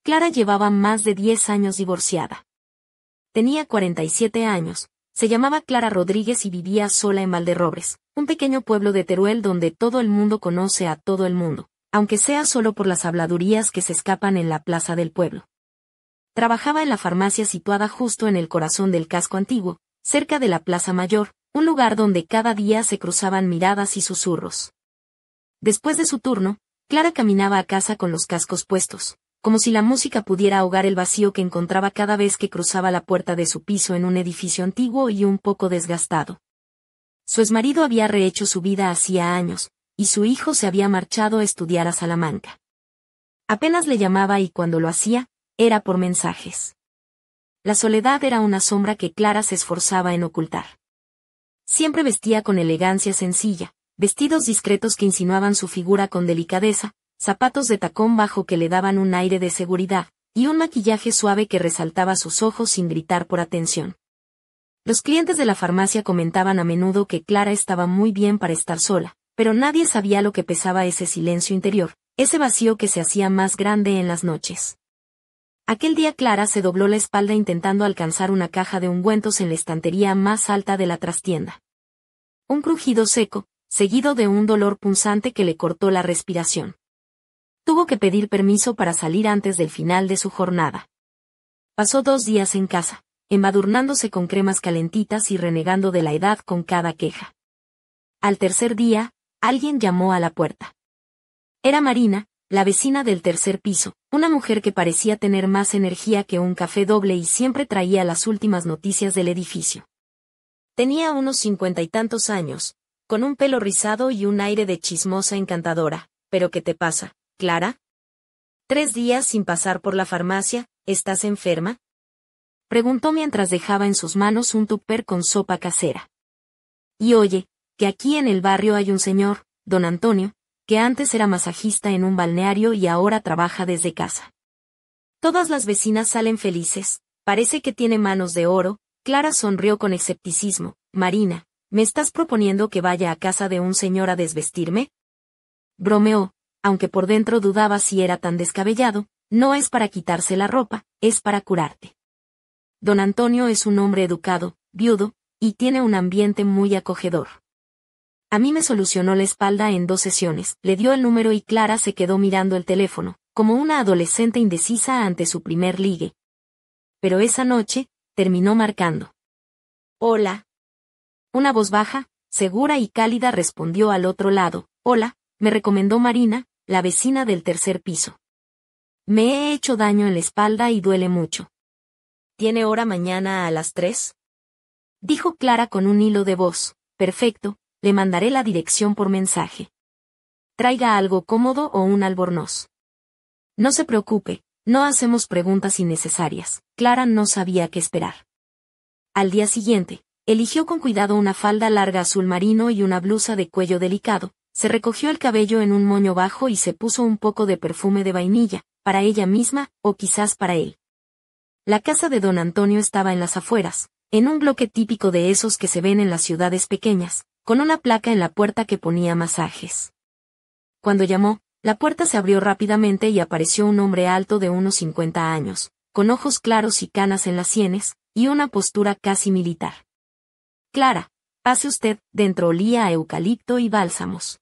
Clara llevaba más de 10 años divorciada. Tenía 47 años, se llamaba Clara Rodríguez y vivía sola en Valderrobres, un pequeño pueblo de Teruel donde todo el mundo conoce a todo el mundo, aunque sea solo por las habladurías que se escapan en la plaza del pueblo. Trabajaba en la farmacia situada justo en el corazón del casco antiguo, cerca de la Plaza Mayor, un lugar donde cada día se cruzaban miradas y susurros. Después de su turno, Clara caminaba a casa con los cascos puestos, como si la música pudiera ahogar el vacío que encontraba cada vez que cruzaba la puerta de su piso en un edificio antiguo y un poco desgastado. Su exmarido había rehecho su vida hacía años, y su hijo se había marchado a estudiar a Salamanca. Apenas le llamaba y cuando lo hacía, era por mensajes. La soledad era una sombra que Clara se esforzaba en ocultar. Siempre vestía con elegancia sencilla, vestidos discretos que insinuaban su figura con delicadeza, zapatos de tacón bajo que le daban un aire de seguridad, y un maquillaje suave que resaltaba sus ojos sin gritar por atención. Los clientes de la farmacia comentaban a menudo que Clara estaba muy bien para estar sola, pero nadie sabía lo que pesaba ese silencio interior, ese vacío que se hacía más grande en las noches. Aquel día Clara se dobló la espalda intentando alcanzar una caja de ungüentos en la estantería más alta de la trastienda. Un crujido seco, seguido de un dolor punzante que le cortó la respiración. Tuvo que pedir permiso para salir antes del final de su jornada. Pasó 2 días en casa, embadurnándose con cremas calentitas y renegando de la edad con cada queja. Al tercer día, alguien llamó a la puerta. Era Marina, la vecina del tercer piso, una mujer que parecía tener más energía que un café doble y siempre traía las últimas noticias del edificio. Tenía unos 50 y tantos años, con un pelo rizado y un aire de chismosa encantadora. ¿Pero qué te pasa, Clara? 3 días sin pasar por la farmacia, ¿estás enferma?, preguntó mientras dejaba en sus manos un tupper con sopa casera. Y oye, que aquí en el barrio hay un señor, don Antonio, que antes era masajista en un balneario y ahora trabaja desde casa. Todas las vecinas salen felices, parece que tiene manos de oro. Clara sonrió con escepticismo. Marina, ¿me estás proponiendo que vaya a casa de un señor a desvestirme? Bromeó, aunque por dentro dudaba si era tan descabellado. No es para quitarse la ropa, es para curarte. Don Antonio es un hombre educado, viudo, y tiene un ambiente muy acogedor. A mí me solucionó la espalda en 2 sesiones, le dio el número y Clara se quedó mirando el teléfono, como una adolescente indecisa ante su primer ligue. Pero esa noche, terminó marcando. Hola. Una voz baja, segura y cálida respondió al otro lado. Hola, me recomendó Marina, la vecina del tercer piso. Me he hecho daño en la espalda y duele mucho. ¿Tiene hora mañana a las 3? Dijo Clara con un hilo de voz. Perfecto, le mandaré la dirección por mensaje. Traiga algo cómodo o un albornoz. No se preocupe, no hacemos preguntas innecesarias. Clara no sabía qué esperar. Al día siguiente, eligió con cuidado una falda larga azul marino y una blusa de cuello delicado, se recogió el cabello en un moño bajo y se puso un poco de perfume de vainilla, para ella misma, o quizás para él. La casa de don Antonio estaba en las afueras, en un bloque típico de esos que se ven en las ciudades pequeñas, con una placa en la puerta que ponía masajes. Cuando llamó, la puerta se abrió rápidamente y apareció un hombre alto de unos 50 años, con ojos claros y canas en las sienes, y una postura casi militar. Clara, pase usted. Dentro olía a eucalipto y bálsamos.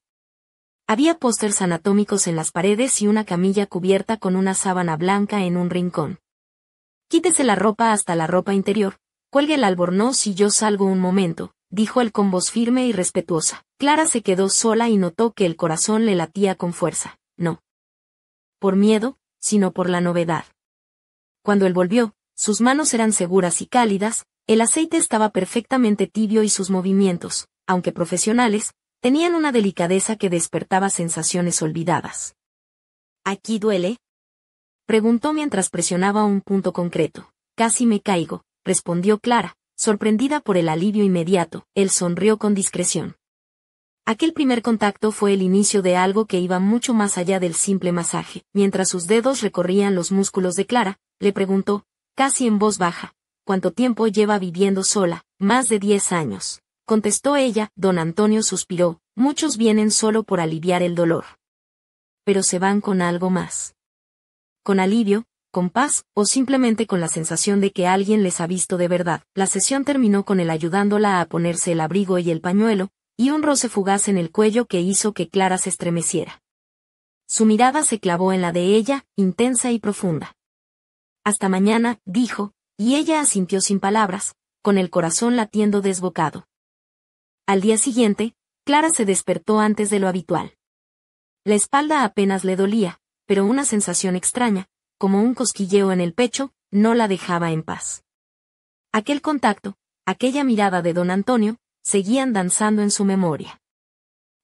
Había pósters anatómicos en las paredes y una camilla cubierta con una sábana blanca en un rincón. Quítese la ropa hasta la ropa interior, cuelgue el albornoz y yo salgo un momento, dijo él con voz firme y respetuosa. Clara se quedó sola y notó que el corazón le latía con fuerza, no por miedo, sino por la novedad. Cuando él volvió, sus manos eran seguras y cálidas, el aceite estaba perfectamente tibio y sus movimientos, aunque profesionales, tenían una delicadeza que despertaba sensaciones olvidadas. ¿Aquí duele?, preguntó mientras presionaba un punto concreto. Casi me caigo, respondió Clara, sorprendida por el alivio inmediato. Él sonrió con discreción. Aquel primer contacto fue el inicio de algo que iba mucho más allá del simple masaje. Mientras sus dedos recorrían los músculos de Clara, le preguntó, casi en voz baja, ¿cuánto tiempo lleva viviendo sola? Más de 10 años. Contestó ella. Don Antonio suspiró. Muchos vienen solo por aliviar el dolor. Pero se van con algo más. Con alivio, con paz, o simplemente con la sensación de que alguien les ha visto de verdad. La sesión terminó con él ayudándola a ponerse el abrigo y el pañuelo, y un roce fugaz en el cuello que hizo que Clara se estremeciera. Su mirada se clavó en la de ella, intensa y profunda. «Hasta mañana», dijo, y ella asintió sin palabras, con el corazón latiendo desbocado. Al día siguiente, Clara se despertó antes de lo habitual. La espalda apenas le dolía, pero una sensación extraña, como un cosquilleo en el pecho, no la dejaba en paz. Aquel contacto, aquella mirada de don Antonio, seguían danzando en su memoria.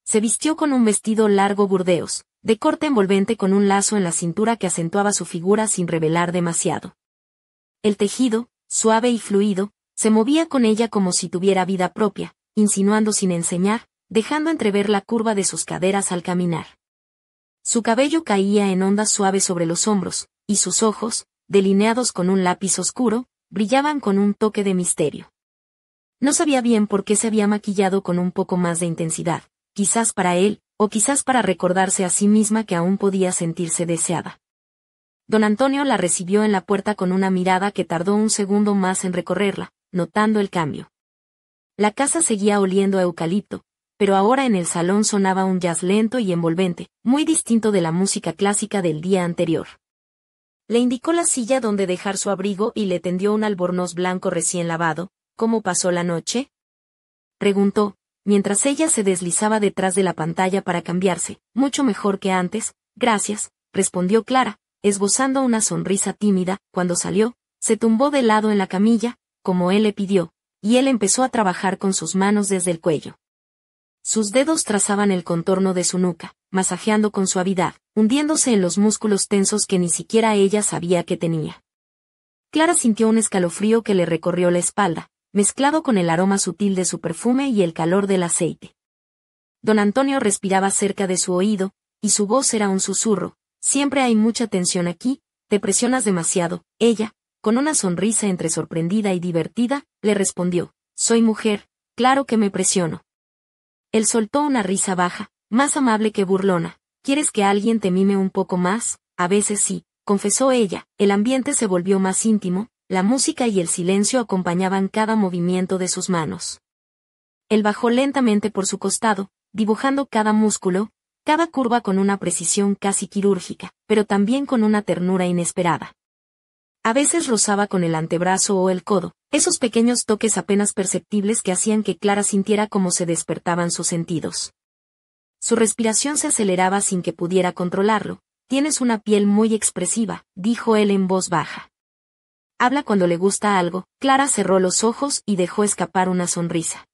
Se vistió con un vestido largo burdeos, de corte envolvente con un lazo en la cintura que acentuaba su figura sin revelar demasiado. El tejido, suave y fluido, se movía con ella como si tuviera vida propia, insinuando sin enseñar, dejando entrever la curva de sus caderas al caminar. Su cabello caía en ondas suaves sobre los hombros, y sus ojos, delineados con un lápiz oscuro, brillaban con un toque de misterio. No sabía bien por qué se había maquillado con un poco más de intensidad, quizás para él, o quizás para recordarse a sí misma que aún podía sentirse deseada. Don Antonio la recibió en la puerta con una mirada que tardó un segundo más en recorrerla, notando el cambio. La casa seguía oliendo a eucalipto, pero ahora en el salón sonaba un jazz lento y envolvente, muy distinto de la música clásica del día anterior. Le indicó la silla donde dejar su abrigo y le tendió un albornoz blanco recién lavado. «¿Cómo pasó la noche?», preguntó, mientras ella se deslizaba detrás de la pantalla para cambiarse. «Mucho mejor que antes, gracias», respondió Clara, esbozando una sonrisa tímida. Cuando salió, se tumbó de lado en la camilla, como él le pidió, y él empezó a trabajar con sus manos desde el cuello. Sus dedos trazaban el contorno de su nuca, masajeando con suavidad, hundiéndose en los músculos tensos que ni siquiera ella sabía que tenía. Clara sintió un escalofrío que le recorrió la espalda, mezclado con el aroma sutil de su perfume y el calor del aceite. Don Antonio respiraba cerca de su oído, y su voz era un susurro. «Siempre hay mucha tensión aquí, te presionas demasiado». Ella, con una sonrisa entre sorprendida y divertida, le respondió: «Soy mujer, claro que me presiono». Él soltó una risa baja, más amable que burlona. «¿Quieres que alguien te mime un poco más?». «A veces sí», confesó ella. El ambiente se volvió más íntimo, la música y el silencio acompañaban cada movimiento de sus manos. Él bajó lentamente por su costado, dibujando cada músculo, cada curva con una precisión casi quirúrgica, pero también con una ternura inesperada. A veces rozaba con el antebrazo o el codo, esos pequeños toques apenas perceptibles que hacían que Clara sintiera cómo se despertaban sus sentidos. Su respiración se aceleraba sin que pudiera controlarlo. «Tienes una piel muy expresiva», dijo él en voz baja. «Habla cuando le gusta algo». Clara cerró los ojos y dejó escapar una sonrisa.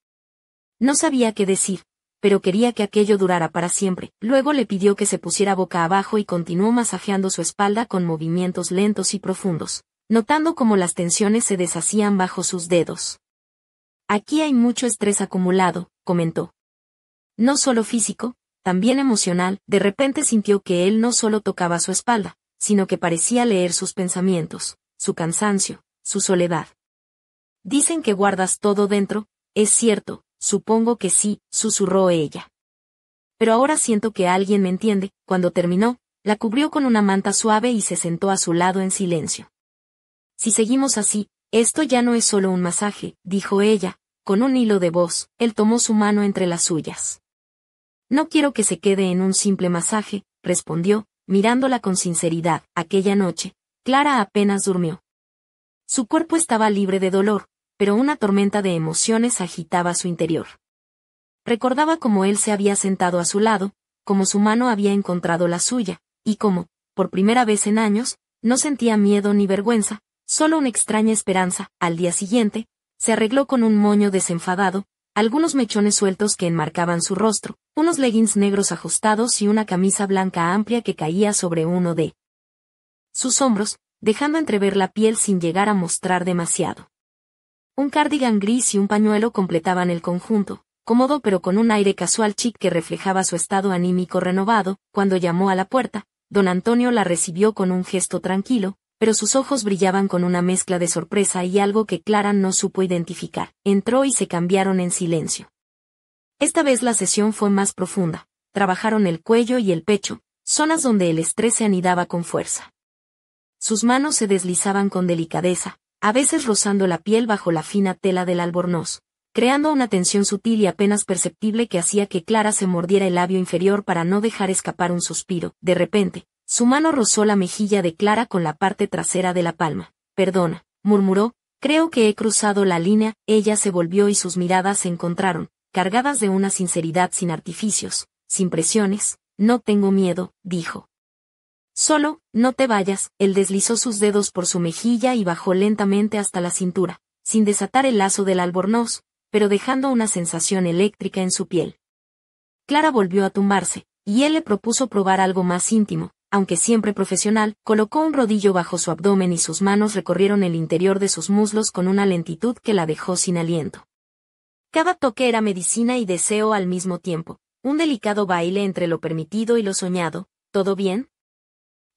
No sabía qué decir, pero quería que aquello durara para siempre. Luego le pidió que se pusiera boca abajo y continuó masajeando su espalda con movimientos lentos y profundos, notando cómo las tensiones se deshacían bajo sus dedos. «Aquí hay mucho estrés acumulado», comentó. «No solo físico, también emocional». De repente sintió que él no solo tocaba su espalda, sino que parecía leer sus pensamientos, su cansancio, su soledad. «Dicen que guardas todo dentro, ¿es cierto?». «Supongo que sí», susurró ella. «Pero ahora siento que alguien me entiende». Cuando terminó, la cubrió con una manta suave y se sentó a su lado en silencio. «Si seguimos así, esto ya no es solo un masaje», dijo ella, con un hilo de voz. Él tomó su mano entre las suyas. «No quiero que se quede en un simple masaje», respondió, mirándola con sinceridad. Aquella noche, Clara apenas durmió. Su cuerpo estaba libre de dolor, pero una tormenta de emociones agitaba su interior. Recordaba cómo él se había sentado a su lado, cómo su mano había encontrado la suya, y cómo, por primera vez en años, no sentía miedo ni vergüenza, solo una extraña esperanza. Al día siguiente, se arregló con un moño desenfadado, algunos mechones sueltos que enmarcaban su rostro, unos leggings negros ajustados y una camisa blanca amplia que caía sobre uno de sus hombros, dejando entrever la piel sin llegar a mostrar demasiado. Un cardigan gris y un pañuelo completaban el conjunto, cómodo pero con un aire casual chic que reflejaba su estado anímico renovado. Cuando llamó a la puerta, don Antonio la recibió con un gesto tranquilo, pero sus ojos brillaban con una mezcla de sorpresa y algo que Clara no supo identificar. Entró y se cambiaron en silencio. Esta vez la sesión fue más profunda. Trabajaron el cuello y el pecho, zonas donde el estrés se anidaba con fuerza. Sus manos se deslizaban con delicadeza, a veces rozando la piel bajo la fina tela del albornoz, creando una tensión sutil y apenas perceptible que hacía que Clara se mordiera el labio inferior para no dejar escapar un suspiro. De repente, su mano rozó la mejilla de Clara con la parte trasera de la palma. «Perdona», murmuró, «creo que he cruzado la línea». Ella se volvió y sus miradas se encontraron, cargadas de una sinceridad sin artificios, sin presiones. «No tengo miedo», dijo. «Solo, no te vayas». Él deslizó sus dedos por su mejilla y bajó lentamente hasta la cintura, sin desatar el lazo del albornoz, pero dejando una sensación eléctrica en su piel. Clara volvió a tumbarse, y él le propuso probar algo más íntimo, aunque siempre profesional. Colocó un rodillo bajo su abdomen y sus manos recorrieron el interior de sus muslos con una lentitud que la dejó sin aliento. Cada toque era medicina y deseo al mismo tiempo, un delicado baile entre lo permitido y lo soñado. «¿Todo bien?»,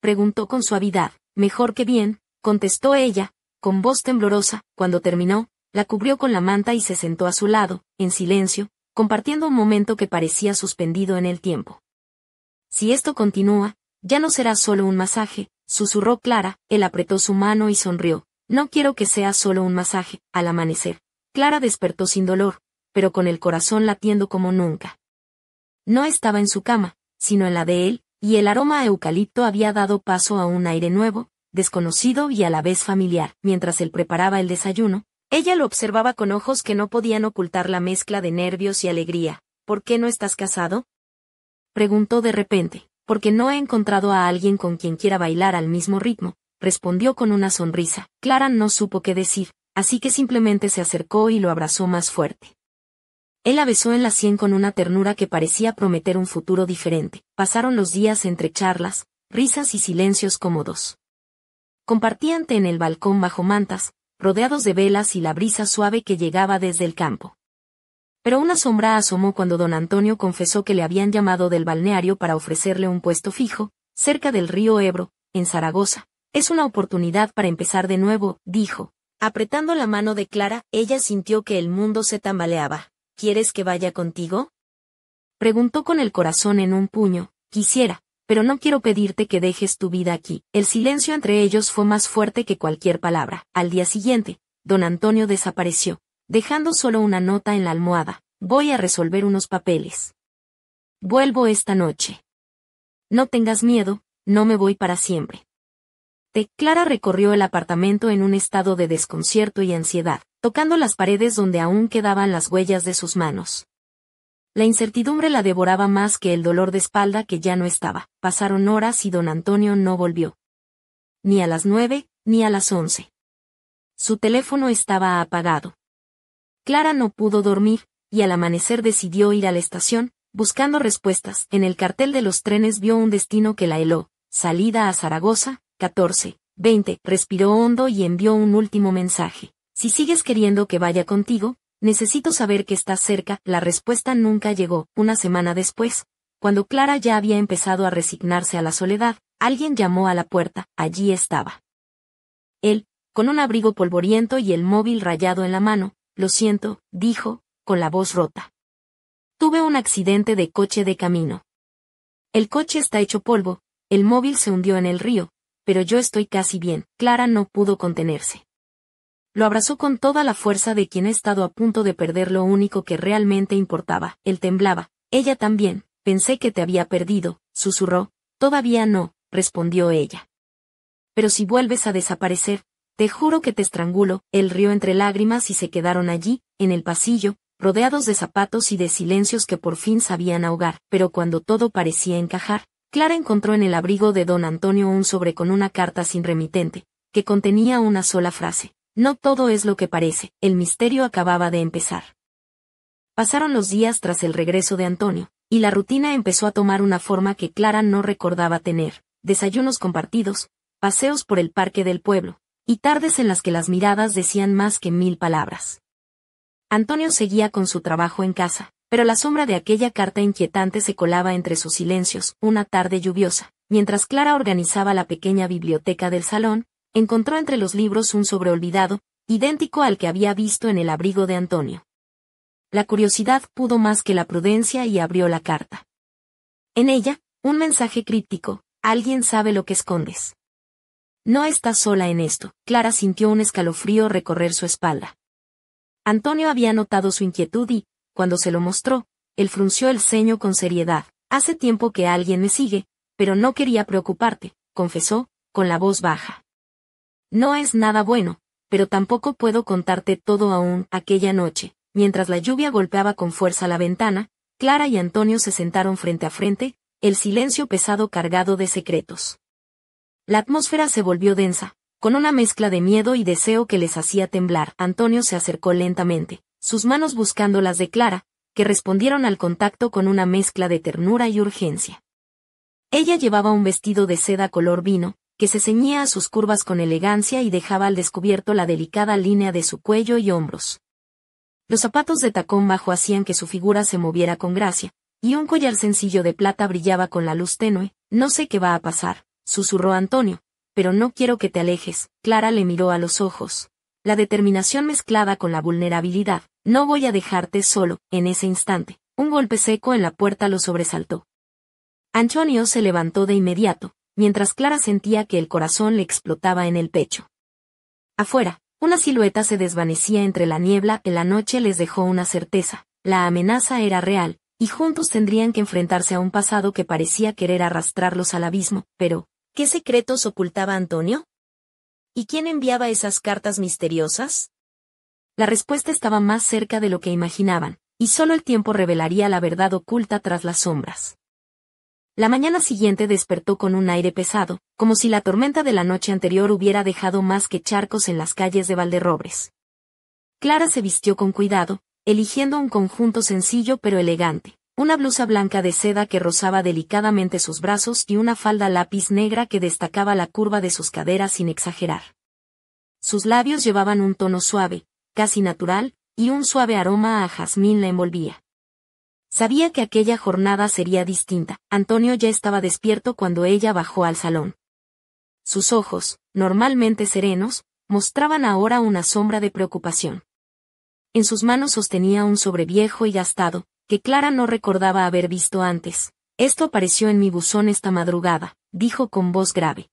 preguntó con suavidad. «Mejor que bien», contestó ella, con voz temblorosa. Cuando terminó, la cubrió con la manta y se sentó a su lado, en silencio, compartiendo un momento que parecía suspendido en el tiempo. «Si esto continúa, ya no será solo un masaje», susurró Clara. Él apretó su mano y sonrió. «No quiero que sea solo un masaje». Al amanecer, Clara despertó sin dolor, pero con el corazón latiendo como nunca. No estaba en su cama, sino en la de él, y el aroma a eucalipto había dado paso a un aire nuevo, desconocido y a la vez familiar. Mientras él preparaba el desayuno, ella lo observaba con ojos que no podían ocultar la mezcla de nervios y alegría. «¿Por qué no estás casado?», preguntó de repente. «Porque no he encontrado a alguien con quien quiera bailar al mismo ritmo», respondió con una sonrisa. Clara no supo qué decir, así que simplemente se acercó y lo abrazó más fuerte. Él la besó en la sien con una ternura que parecía prometer un futuro diferente. Pasaron los días entre charlas, risas y silencios cómodos. Compartían té en el balcón bajo mantas, rodeados de velas y la brisa suave que llegaba desde el campo. Pero una sombra asomó cuando don Antonio confesó que le habían llamado del balneario para ofrecerle un puesto fijo, cerca del río Ebro, en Zaragoza. «Es una oportunidad para empezar de nuevo», dijo. Apretando la mano de Clara, ella sintió que el mundo se tambaleaba. «¿Quieres que vaya contigo?», preguntó con el corazón en un puño. «Quisiera, pero no quiero pedirte que dejes tu vida aquí». El silencio entre ellos fue más fuerte que cualquier palabra. Al día siguiente, don Antonio desapareció, dejando solo una nota en la almohada. «Voy a resolver unos papeles. Vuelvo esta noche. No tengas miedo, no me voy para siempre». Clara recorrió el apartamento en un estado de desconcierto y ansiedad, tocando las paredes donde aún quedaban las huellas de sus manos. La incertidumbre la devoraba más que el dolor de espalda que ya no estaba. Pasaron horas y don Antonio no volvió. Ni a las 9, ni a las 11. Su teléfono estaba apagado. Clara no pudo dormir, y al amanecer decidió ir a la estación, buscando respuestas. En el cartel de los trenes vio un destino que la heló: salida a Zaragoza, 14:20. Respiró hondo y envió un último mensaje: «Si sigues queriendo que vaya contigo, necesito saber que estás cerca». La respuesta nunca llegó. Una semana después, cuando Clara ya había empezado a resignarse a la soledad, alguien llamó a la puerta. Allí estaba él, con un abrigo polvoriento y el móvil rayado en la mano. «Lo siento», dijo, con la voz rota. «Tuve un accidente de coche de camino. El coche está hecho polvo, el móvil se hundió en el río, pero yo estoy casi bien». Clara no pudo contenerse. Lo abrazó con toda la fuerza de quien ha estado a punto de perder lo único que realmente importaba. Él temblaba. «Ella también, pensé que te había perdido», susurró. «Todavía no», respondió ella. «Pero si vuelves a desaparecer, te juro que te estrangulo». Él rió entre lágrimas y se quedaron allí, en el pasillo, rodeados de zapatos y de silencios que por fin sabían ahogar. Pero cuando todo parecía encajar, Clara encontró en el abrigo de don Antonio un sobre con una carta sin remitente, que contenía una sola frase: «No todo es lo que parece». El misterio acababa de empezar. Pasaron los días tras el regreso de Antonio, y la rutina empezó a tomar una forma que Clara no recordaba tener: desayunos compartidos, paseos por el parque del pueblo, y tardes en las que las miradas decían más que 1000 palabras. Antonio seguía con su trabajo en casa, pero la sombra de aquella carta inquietante se colaba entre sus silencios. Una tarde lluviosa, mientras Clara organizaba la pequeña biblioteca del salón, encontró entre los libros un sobre olvidado, idéntico al que había visto en el abrigo de Antonio. La curiosidad pudo más que la prudencia y abrió la carta. En ella, un mensaje críptico: «Alguien sabe lo que escondes. No estás sola en esto. Clara sintió un escalofrío recorrer su espalda. Antonio había notado su inquietud y, cuando se lo mostró, él frunció el ceño con seriedad. Hace tiempo que alguien me sigue, pero no quería preocuparte, confesó, con la voz baja. No es nada bueno, pero tampoco puedo contarte todo aún. Aquella noche, mientras la lluvia golpeaba con fuerza la ventana, Clara y Antonio se sentaron frente a frente, el silencio pesado cargado de secretos. La atmósfera se volvió densa, con una mezcla de miedo y deseo que les hacía temblar. Antonio se acercó lentamente, sus manos buscando las de Clara, que respondieron al contacto con una mezcla de ternura y urgencia. Ella llevaba un vestido de seda color vino, que se ceñía a sus curvas con elegancia y dejaba al descubierto la delicada línea de su cuello y hombros. Los zapatos de tacón bajo hacían que su figura se moviera con gracia, y un collar sencillo de plata brillaba con la luz tenue. No sé qué va a pasar, susurró Antonio, pero no quiero que te alejes. Clara le miró a los ojos. La determinación mezclada con la vulnerabilidad. No voy a dejarte solo. En ese instante, un golpe seco en la puerta lo sobresaltó. Antonio se levantó de inmediato, mientras Clara sentía que el corazón le explotaba en el pecho. Afuera, una silueta se desvanecía entre la niebla. La noche les dejó una certeza. La amenaza era real, y juntos tendrían que enfrentarse a un pasado que parecía querer arrastrarlos al abismo. Pero, ¿qué secretos ocultaba Antonio? ¿Y quién enviaba esas cartas misteriosas? La respuesta estaba más cerca de lo que imaginaban, y solo el tiempo revelaría la verdad oculta tras las sombras. La mañana siguiente despertó con un aire pesado, como si la tormenta de la noche anterior hubiera dejado más que charcos en las calles de Valderrobres. Clara se vistió con cuidado, eligiendo un conjunto sencillo pero elegante, una blusa blanca de seda que rozaba delicadamente sus brazos y una falda lápiz negra que destacaba la curva de sus caderas sin exagerar. Sus labios llevaban un tono suave, casi natural, y un suave aroma a jazmín la envolvía. Sabía que aquella jornada sería distinta. Antonio ya estaba despierto cuando ella bajó al salón. Sus ojos, normalmente serenos, mostraban ahora una sombra de preocupación. En sus manos sostenía un sobre viejo y gastado, que Clara no recordaba haber visto antes. Esto apareció en mi buzón esta madrugada, dijo con voz grave.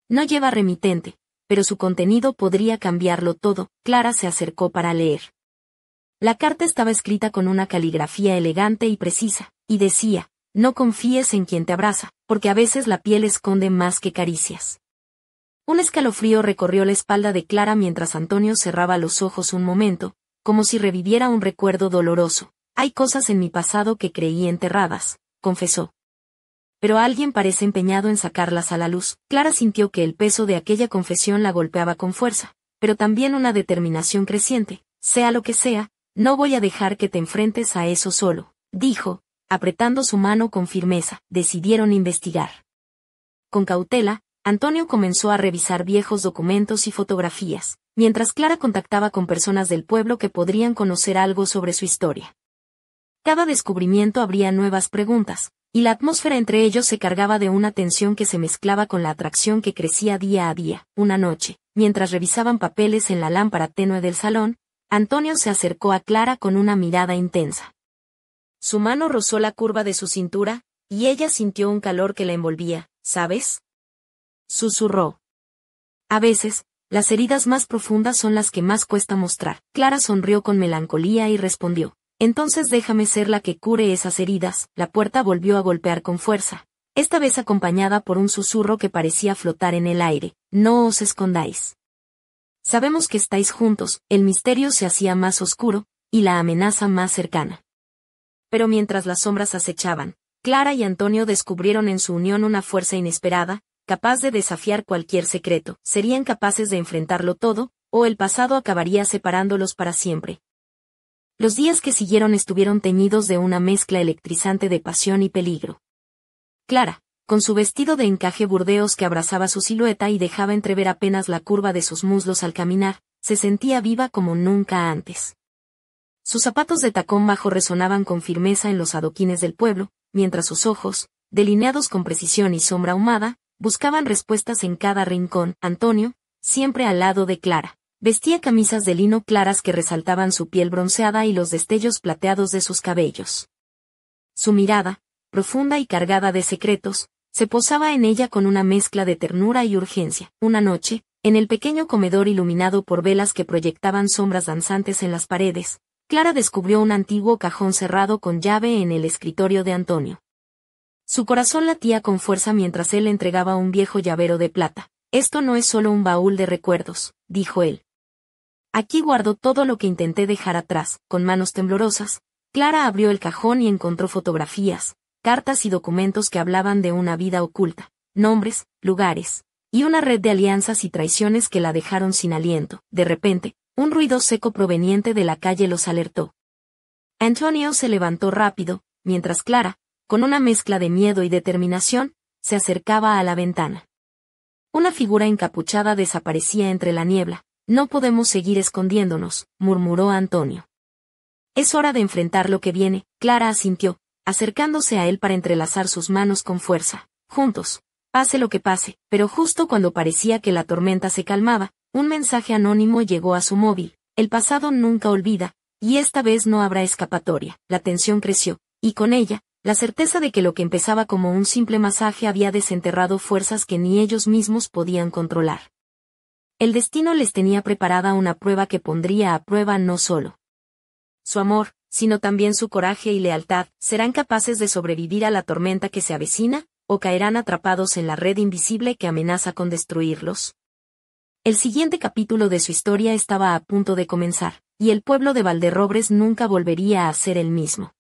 No lleva remitente, pero su contenido podría cambiarlo todo. Clara se acercó para leer. La carta estaba escrita con una caligrafía elegante y precisa, y decía, no confíes en quien te abraza, porque a veces la piel esconde más que caricias. Un escalofrío recorrió la espalda de Clara mientras Antonio cerraba los ojos un momento, como si reviviera un recuerdo doloroso. Hay cosas en mi pasado que creí enterradas, confesó. Pero alguien parece empeñado en sacarlas a la luz. Clara sintió que el peso de aquella confesión la golpeaba con fuerza, pero también una determinación creciente. Sea lo que sea, no voy a dejar que te enfrentes a eso solo, dijo, apretando su mano con firmeza. Decidieron investigar. Con cautela, Antonio comenzó a revisar viejos documentos y fotografías, mientras Clara contactaba con personas del pueblo que podrían conocer algo sobre su historia. Cada descubrimiento abría nuevas preguntas, y la atmósfera entre ellos se cargaba de una tensión que se mezclaba con la atracción que crecía día a día. Una noche, mientras revisaban papeles en la lámpara tenue del salón, Antonio se acercó a Clara con una mirada intensa. Su mano rozó la curva de su cintura, y ella sintió un calor que la envolvía. ¿Sabes?, susurró. A veces, las heridas más profundas son las que más cuesta mostrar. Clara sonrió con melancolía y respondió. Entonces déjame ser la que cure esas heridas. La puerta volvió a golpear con fuerza, esta vez acompañada por un susurro que parecía flotar en el aire. No os escondáis. Sabemos que estáis juntos. El misterio se hacía más oscuro, y la amenaza más cercana. Pero mientras las sombras acechaban, Clara y Antonio descubrieron en su unión una fuerza inesperada, capaz de desafiar cualquier secreto. Serían capaces de enfrentarlo todo, o el pasado acabaría separándolos para siempre. Los días que siguieron estuvieron teñidos de una mezcla electrizante de pasión y peligro. Clara, con su vestido de encaje burdeos que abrazaba su silueta y dejaba entrever apenas la curva de sus muslos al caminar, se sentía viva como nunca antes. Sus zapatos de tacón bajo resonaban con firmeza en los adoquines del pueblo, mientras sus ojos, delineados con precisión y sombra ahumada, buscaban respuestas en cada rincón. Antonio, siempre al lado de Clara, vestía camisas de lino claras que resaltaban su piel bronceada y los destellos plateados de sus cabellos. Su mirada, profunda y cargada de secretos, Se posaba en ella con una mezcla de ternura y urgencia. Una noche, en el pequeño comedor iluminado por velas que proyectaban sombras danzantes en las paredes, Clara descubrió un antiguo cajón cerrado con llave en el escritorio de Antonio. Su corazón latía con fuerza mientras él entregaba un viejo llavero de plata. «Esto no es solo un baúl de recuerdos», dijo él. «Aquí guardo todo lo que intenté dejar atrás». Con manos temblorosas, Clara abrió el cajón y encontró fotografías, cartas y documentos que hablaban de una vida oculta, nombres, lugares, y una red de alianzas y traiciones que la dejaron sin aliento. De repente, un ruido seco proveniente de la calle los alertó. Antonio se levantó rápido, mientras Clara, con una mezcla de miedo y determinación, se acercaba a la ventana. Una figura encapuchada desaparecía entre la niebla. «No podemos seguir escondiéndonos», murmuró Antonio. «Es hora de enfrentar lo que viene», Clara asintió, acercándose a él para entrelazar sus manos con fuerza. Juntos, pase lo que pase. Pero justo cuando parecía que la tormenta se calmaba, un mensaje anónimo llegó a su móvil. «El pasado nunca olvida, y esta vez no habrá escapatoria». La tensión creció, y con ella, la certeza de que lo que empezaba como un simple masaje había desenterrado fuerzas que ni ellos mismos podían controlar. El destino les tenía preparada una prueba que pondría a prueba no solo su amor, sino también su coraje y lealtad. ¿Serán capaces de sobrevivir a la tormenta que se avecina, o caerán atrapados en la red invisible que amenaza con destruirlos? El siguiente capítulo de su historia estaba a punto de comenzar, y el pueblo de Valderrobres nunca volvería a ser el mismo.